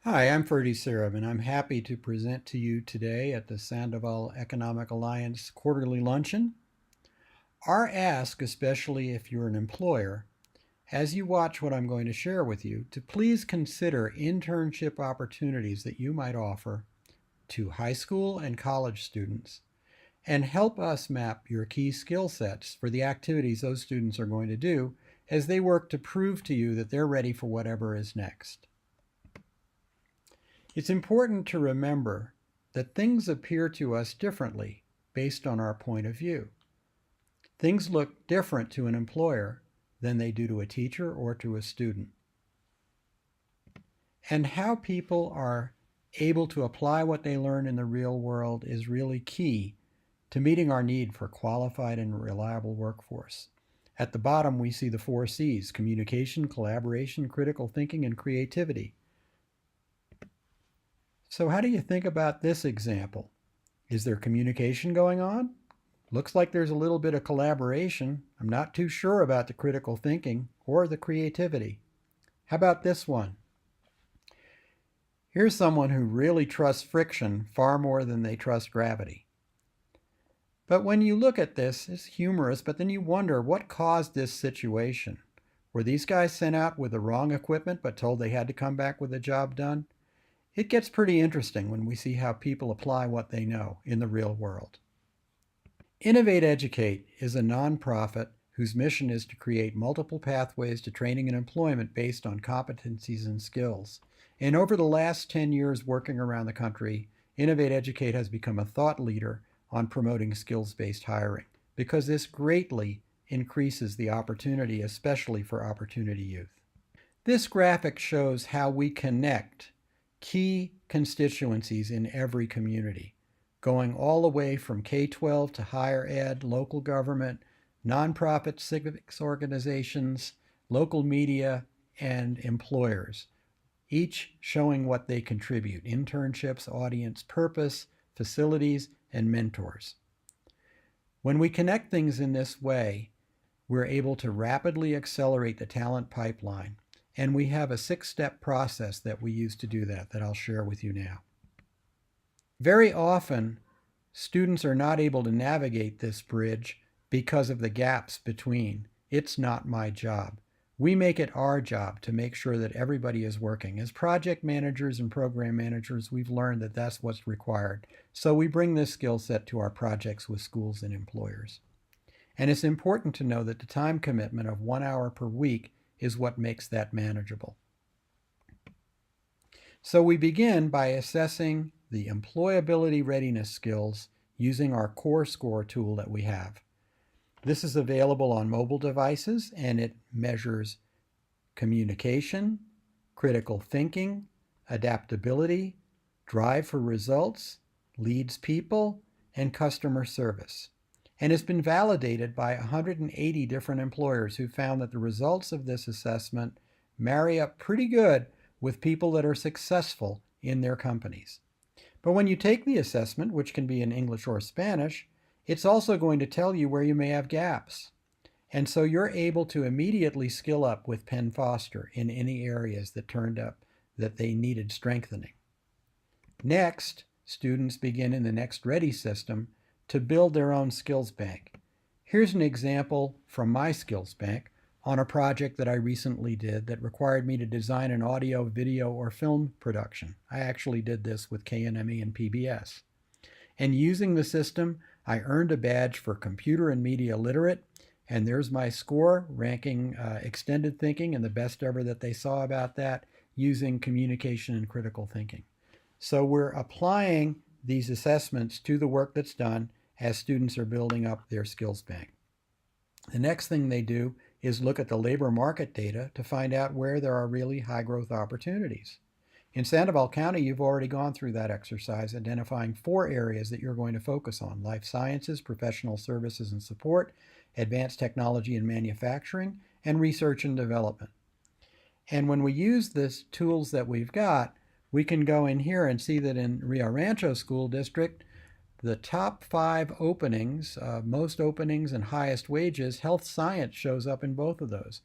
Hi, I'm Ferdy Serim, and I'm happy to present to you today at the Sandoval Economic Alliance Quarterly Luncheon. Our ask, especially if you're an employer, as you watch what I'm going to share with you, to please consider internship opportunities that you might offer to high school and college students and help us map your key skill sets for the activities those students are going to do as they work to prove to you that they're ready for whatever is next. It's important to remember that things appear to us differently based on our point of view. Things look different to an employer than they do to a teacher or to a student. And how people are able to apply what they learn in the real world is really key to meeting our need for qualified and reliable workforce. At the bottom, we see the 4 C's: communication, collaboration, critical thinking, and creativity. So how do you think about this example? Is there communication going on? Looks like there's a little bit of collaboration. I'm not too sure about the critical thinking or the creativity. How about this one? Here's someone who really trusts friction far more than they trust gravity. But when you look at this, it's humorous, but then you wonder what caused this situation. Were these guys sent out with the wrong equipment but told they had to come back with the job done? It gets pretty interesting when we see how people apply what they know in the real world. Innovate+Educate is a nonprofit whose mission is to create multiple pathways to training and employment based on competencies and skills. And over the last 10 years working around the country, Innovate+Educate has become a thought leader on promoting skills-based hiring because this greatly increases the opportunity, especially for opportunity youth. This graphic shows how we connect key constituencies in every community, going all the way from K-12 to higher ed, local government, nonprofit civics organizations, local media, and employers, each showing what they contribute: internships, audience purpose, facilities, and mentors. When we connect things in this way, we're able to rapidly accelerate the talent pipeline. And we have a 6-step process that we use to do that I'll share with you now. Very often, students are not able to navigate this bridge because of the gaps between. It's not my job. We make it our job to make sure that everybody is working. As project managers and program managers, we've learned that that's what's required. So we bring this skill set to our projects with schools and employers. And it's important to know that the time commitment of 1 hour per week is what makes that manageable. So we begin by assessing the employability readiness skills using our core score tool that we have. This is available on mobile devices, and it measures communication, critical thinking, adaptability, drive for results, leads people, and customer service. And it's been validated by 180 different employers who found that the results of this assessment marry up pretty good with people that are successful in their companies. But when you take the assessment, which can be in English or Spanish, it's also going to tell you where you may have gaps. And so you're able to immediately skill up with Penn Foster in any areas that turned up that they needed strengthening. Next, students begin in the NextREADY system to build their own skills bank. Here's an example from my skills bank on a project that I recently did that required me to design an audio, video, or film production. I actually did this with KNME and PBS. And using the system, I earned a badge for computer and media literate, and there's my score, ranking extended thinking and the best ever that they saw about that, using communication and critical thinking. So we're applying these assessments to the work that's done as students are building up their skills bank. The next thing they do is look at the labor market data to find out where there are really high growth opportunities. In Sandoval County, you've already gone through that exercise, identifying 4 areas that you're going to focus on: life sciences, professional services and support, advanced technology and manufacturing, and research and development. And when we use the tools that we've got, we can go in here and see that in Rio Rancho School District, the top 5 openings, most openings and highest wages, health science shows up in both of those,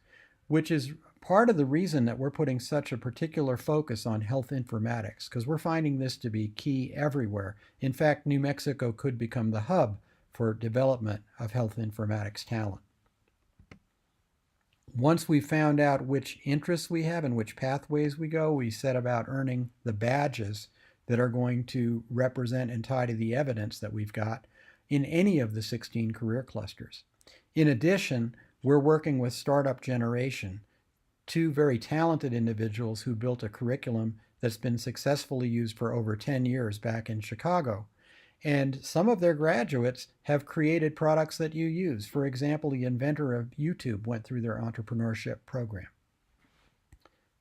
which is part of the reason that we're putting such a particular focus on health informatics, because we're finding this to be key everywhere. In fact, New Mexico could become the hub for development of health informatics talent. Once we found out which interests we have and which pathways we go, we set about earning the badges that are going to represent and tie to the evidence that we've got in any of the 16 career clusters. In addition, we're working with Startup Generation, two very talented individuals who built a curriculum that's been successfully used for over 10 years back in Chicago. And some of their graduates have created products that you use. For example, the inventor of YouTube went through their entrepreneurship program.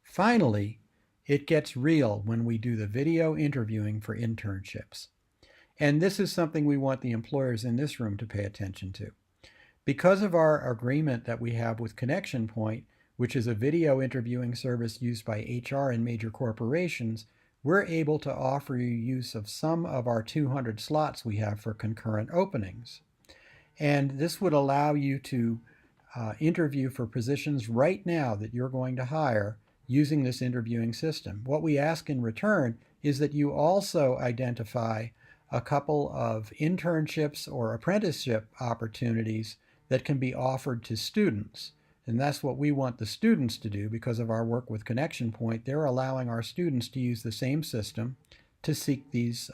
Finally, it gets real when we do the video interviewing for internships. And this is something we want the employers in this room to pay attention to. Because of our agreement that we have with Connection Point, which is a video interviewing service used by HR in major corporations, we're able to offer you use of some of our 200 slots we have for concurrent openings. And this would allow you to interview for positions right now that you're going to hire using this interviewing system. What we ask in return is that you also identify a couple of internships or apprenticeship opportunities that can be offered to students. And that's what we want the students to do because of our work with Connection Point. They're allowing our students to use the same system to seek these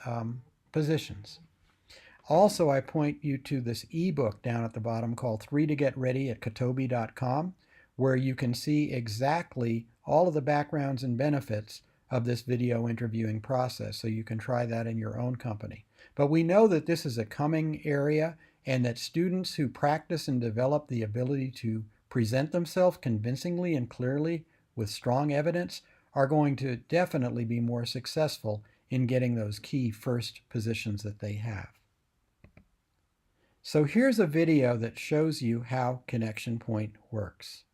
positions. Also, I point you to this ebook down at the bottom called 3 to Get Ready at Katobi.com, where you can see exactly all of the backgrounds and benefits of this video interviewing process, so you can try that in your own company. But we know that this is a coming area and that students who practice and develop the ability to present themselves convincingly and clearly with strong evidence are going to definitely be more successful in getting those key first positions that they have. So here's a video that shows you how Connection Point works.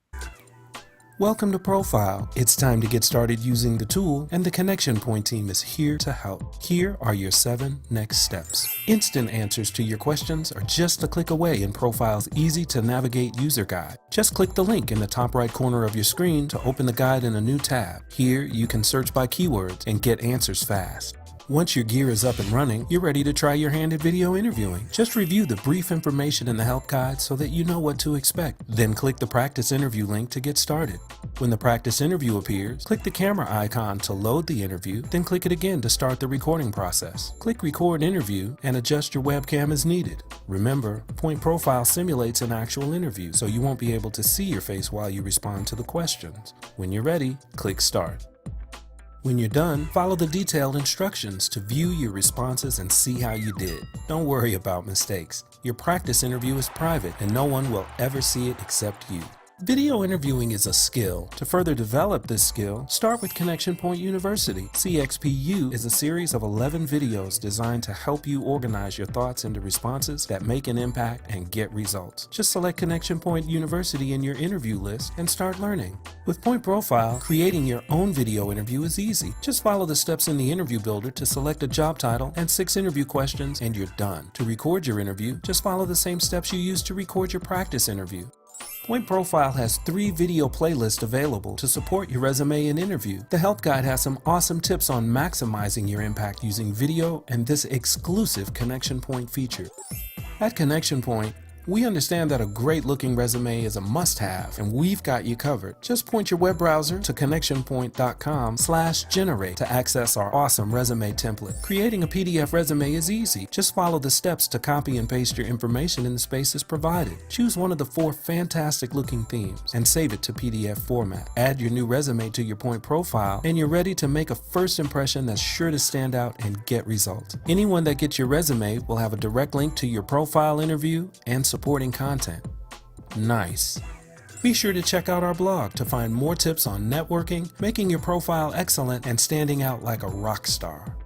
Welcome to Profile. It's time to get started using the tool, and the Connection Point team is here to help. Here are your 7 next steps. Instant answers to your questions are just a click away in Profile's easy-to-navigate user guide. Just click the link in the top right corner of your screen to open the guide in a new tab. Here, you can search by keywords and get answers fast. Once your gear is up and running, you're ready to try your hand at video interviewing. Just review the brief information in the help guide so that you know what to expect. Then click the practice interview link to get started. When the practice interview appears, click the camera icon to load the interview, then click it again to start the recording process. Click Record Interview and adjust your webcam as needed. Remember, Point Profile simulates an actual interview, so you won't be able to see your face while you respond to the questions. When you're ready, click Start. When you're done, follow the detailed instructions to view your responses and see how you did. Don't worry about mistakes. Your practice interview is private and no one will ever see it except you. Video interviewing is a skill. To further develop this skill, start with Connection Point University. CXPU is a series of 11 videos designed to help you organize your thoughts into responses that make an impact and get results. Just select Connection Point University in your interview list and start learning. With Point Profile, creating your own video interview is easy. Just follow the steps in the interview builder to select a job title and 6 interview questions and you're done. To record your interview, just follow the same steps you used to record your practice interview. Point Profile has 3 video playlists available to support your resume and interview. The help guide has some awesome tips on maximizing your impact using video and this exclusive Connection Point feature. At Connection Point, we understand that a great-looking resume is a must-have, and we've got you covered. Just point your web browser to connectionpoint.com/generate to access our awesome resume template. Creating a PDF resume is easy. Just follow the steps to copy and paste your information in the spaces provided. Choose one of the 4 fantastic-looking themes and save it to PDF format. Add your new resume to your Point Profile, and you're ready to make a first impression that's sure to stand out and get results. Anyone that gets your resume will have a direct link to your profile interview and supporting content. Nice. Be sure to check out our blog to find more tips on networking, making your profile excellent, and standing out like a rock star.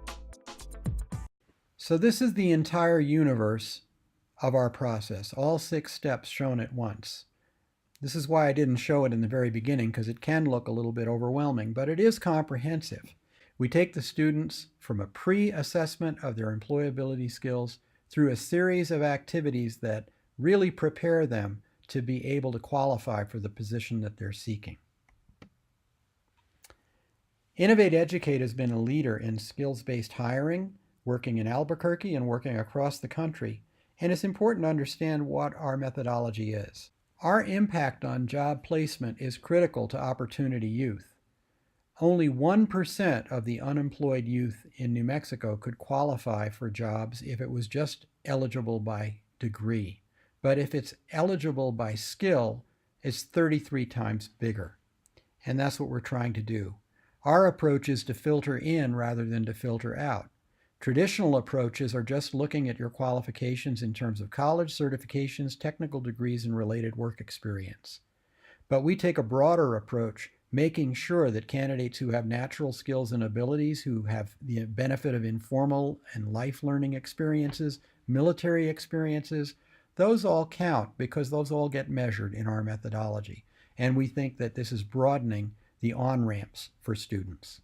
So this is the entire universe of our process, all 6 steps shown at once. This is why I didn't show it in the very beginning, because it can look a little bit overwhelming, but it is comprehensive. We take the students from a pre-assessment of their employability skills through a series of activities that really prepare them to be able to qualify for the position that they're seeking. Innovate+Educate has been a leader in skills-based hiring, working in Albuquerque and working across the country, and it's important to understand what our methodology is. Our impact on job placement is critical to opportunity youth. Only 1% of the unemployed youth in New Mexico could qualify for jobs if it was just eligible by degree. But if it's eligible by skill, it's 33 times bigger. And that's what we're trying to do. Our approach is to filter in rather than to filter out. Traditional approaches are just looking at your qualifications in terms of college certifications, technical degrees, and related work experience. But we take a broader approach, making sure that candidates who have natural skills and abilities, who have the benefit of informal and life learning experiences, military experiences, those all count because those all get measured in our methodology. And we think that this is broadening the on-ramps for students.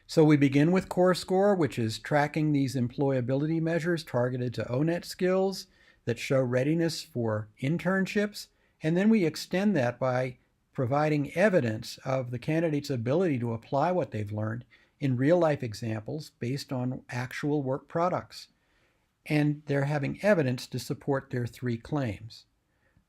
So we begin with Core Score, which is tracking these employability measures targeted to O-Net skills that show readiness for internships. And then we extend that by providing evidence of the candidate's ability to apply what they've learned in real-life examples based on actual work products. And they're having evidence to support their 3 claims.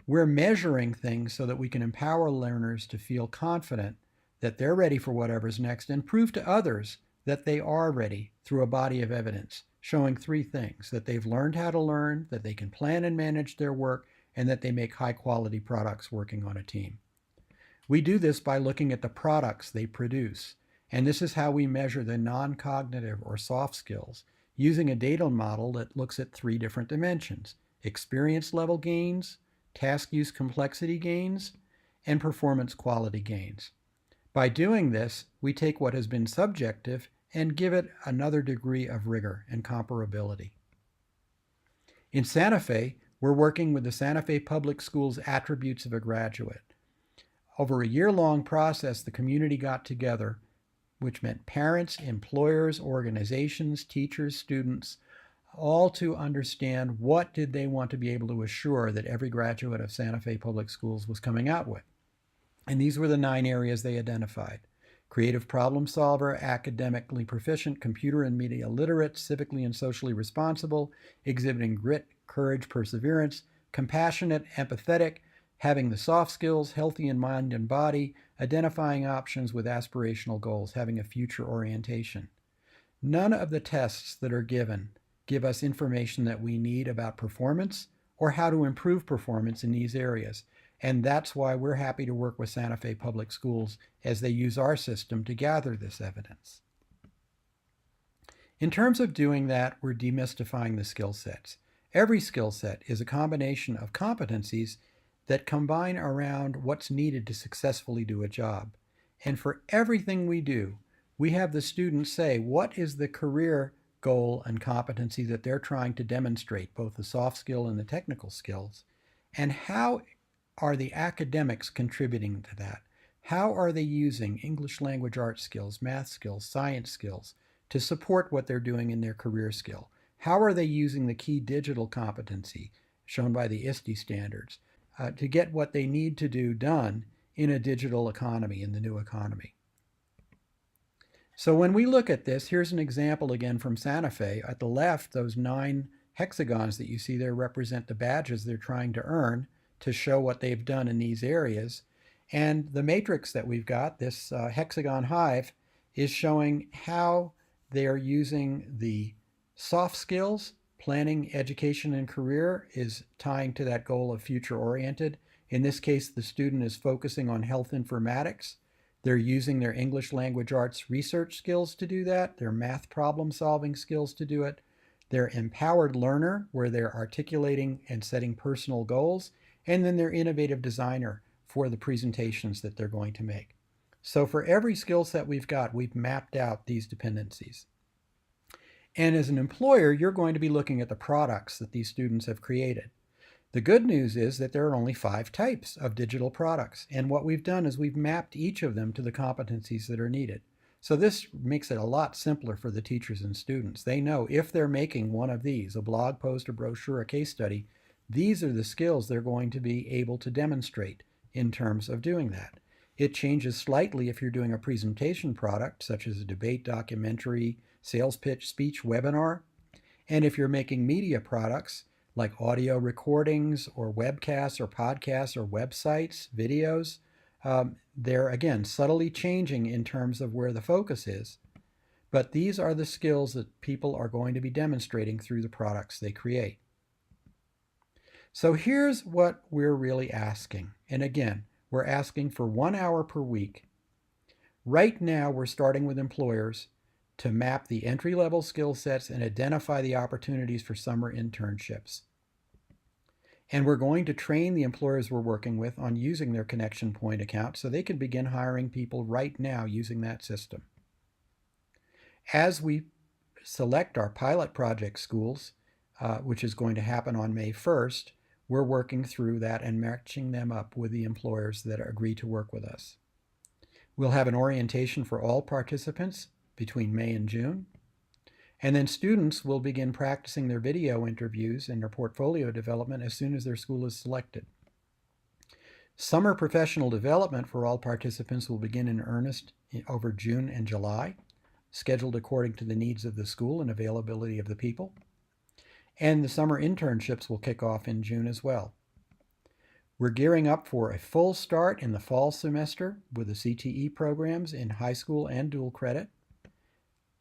We're measuring things so that we can empower learners to feel confident that they're ready for whatever's next and prove to others that they are ready through a body of evidence, showing 3 things: that they've learned how to learn, that they can plan and manage their work, and that they make high-quality products working on a team. We do this by looking at the products they produce, and this is how we measure the non-cognitive or soft skills, using a data model that looks at 3 different dimensions: experience level gains, task use complexity gains, and performance quality gains. By doing this, we take what has been subjective and give it another degree of rigor and comparability. In Santa Fe, we're working with the Santa Fe Public Schools Attributes of a Graduate. Over a year-long process, the community got together, which meant parents, employers, organizations, teachers, students, all to understand what did they want to be able to assure that every graduate of Santa Fe Public Schools was coming out with. And these were the 9 areas they identified: creative problem solver, academically proficient, computer and media literate, civically and socially responsible, exhibiting grit, courage, perseverance, compassionate, empathetic, having the soft skills, healthy in mind and body, identifying options with aspirational goals, having a future orientation. None of the tests that are given give us information that we need about performance or how to improve performance in these areas. And that's why we're happy to work with Santa Fe Public Schools as they use our system to gather this evidence. In terms of doing that, we're demystifying the skill sets. Every skill set is a combination of competencies that combine around what's needed to successfully do a job. And for everything we do, we have the students say what is the career goal and competency that they're trying to demonstrate, both the soft skill and the technical skills, and how are the academics contributing to that? How are they using English language arts skills, math skills, science skills to support what they're doing in their career skill? How are they using the key digital competency shown by the ISTE standards to get what they need to do done in a digital economy, in the new economy? So when we look at this, here's an example again from Santa Fe. At the left, those 9 hexagons that you see there represent the badges they're trying to earn to show what they've done in these areas. And the matrix that we've got, this hexagon hive, is showing how they're using the soft skills. Planning, education, and career is tying to that goal of future-oriented. In this case, the student is focusing on health informatics. They're using their English language arts research skills to do that, their math problem-solving skills to do it, their empowered learner, where they're articulating and setting personal goals, and then their innovative designer for the presentations that they're going to make. So for every skill set we've got, we've mapped out these dependencies. And as an employer, you're going to be looking at the products that these students have created. The good news is that there are only 5 types of digital products. And what we've done is we've mapped each of them to the competencies that are needed. So this makes it a lot simpler for the teachers and students. They know if they're making one of these, a blog post, a brochure, a case study, these are the skills they're going to be able to demonstrate in terms of doing that. It changes slightly if you're doing a presentation product, such as a debate, documentary, sales pitch, speech, webinar. And if you're making media products like audio recordings or webcasts or podcasts or websites, videos, they're again subtly changing in terms of where the focus is. But these are the skills that people are going to be demonstrating through the products they create. So here's what we're really asking. And again, we're asking for 1 hour per week. Right now, we're starting with employers to map the entry-level skill sets and identify the opportunities for summer internships. And we're going to train the employers we're working with on using their Connection Point account so they can begin hiring people right now using that system. As we select our pilot project schools, which is going to happen on May 1st, we're working through that and matching them up with the employers that agree to work with us. We'll have an orientation for all participants between May and June. And then students will begin practicing their video interviews and their portfolio development as soon as their school is selected. Summer professional development for all participants will begin in earnest over June and July, scheduled according to the needs of the school and availability of the people. And the summer internships will kick off in June as well. We're gearing up for a full start in the fall semester with the CTE programs in high school and dual credit,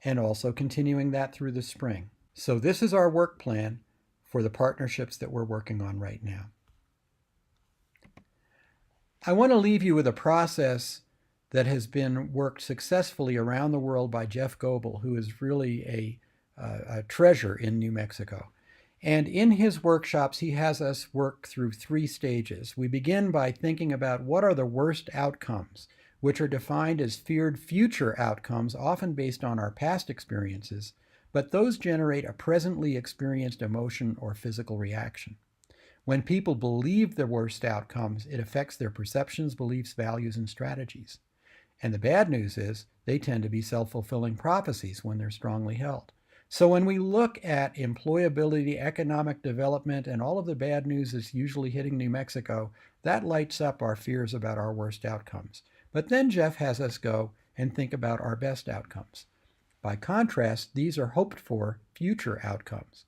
and also continuing that through the spring. So this is our work plan for the partnerships that we're working on right now. I want to leave you with a process that has been worked successfully around the world by Jeff Goebel, who is really a treasure in New Mexico. And in his workshops, he has us work through 3 stages. We begin by thinking about what are the worst outcomes, which are defined as feared future outcomes, often based on our past experiences, but those generate a presently experienced emotion or physical reaction. When people believe the worst outcomes, it affects their perceptions, beliefs, values, and strategies. And the bad news is they tend to be self-fulfilling prophecies when they're strongly held. So when we look at employability, economic development, and all of the bad news that's usually hitting New Mexico, that lights up our fears about our worst outcomes. But then Jeff has us go and think about our best outcomes. By contrast, these are hoped for future outcomes.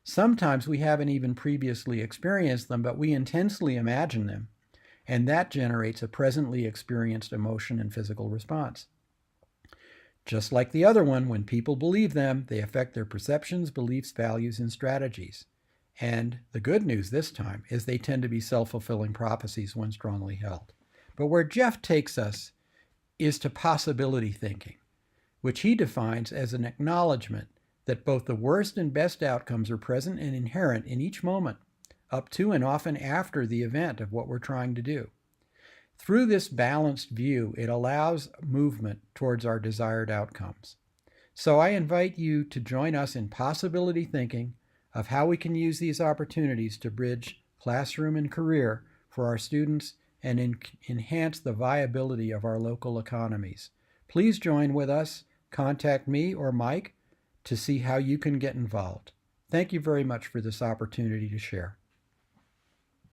Sometimes we haven't even previously experienced them, but we intensely imagine them, and that generates a presently experienced emotion and physical response. Just like the other one, when people believe them, they affect their perceptions, beliefs, values, and strategies. And the good news this time is they tend to be self-fulfilling prophecies when strongly held. But where Jeff takes us is to possibility thinking, which he defines as an acknowledgement that both the worst and best outcomes are present and inherent in each moment, up to and often after the event of what we're trying to do. Through this balanced view, it allows movement towards our desired outcomes. So I invite you to join us in possibility thinking of how we can use these opportunities to bridge classroom and career for our students and enhance the viability of our local economies. Please join with us. Contact me or Mike to see how you can get involved. Thank you very much for this opportunity to share.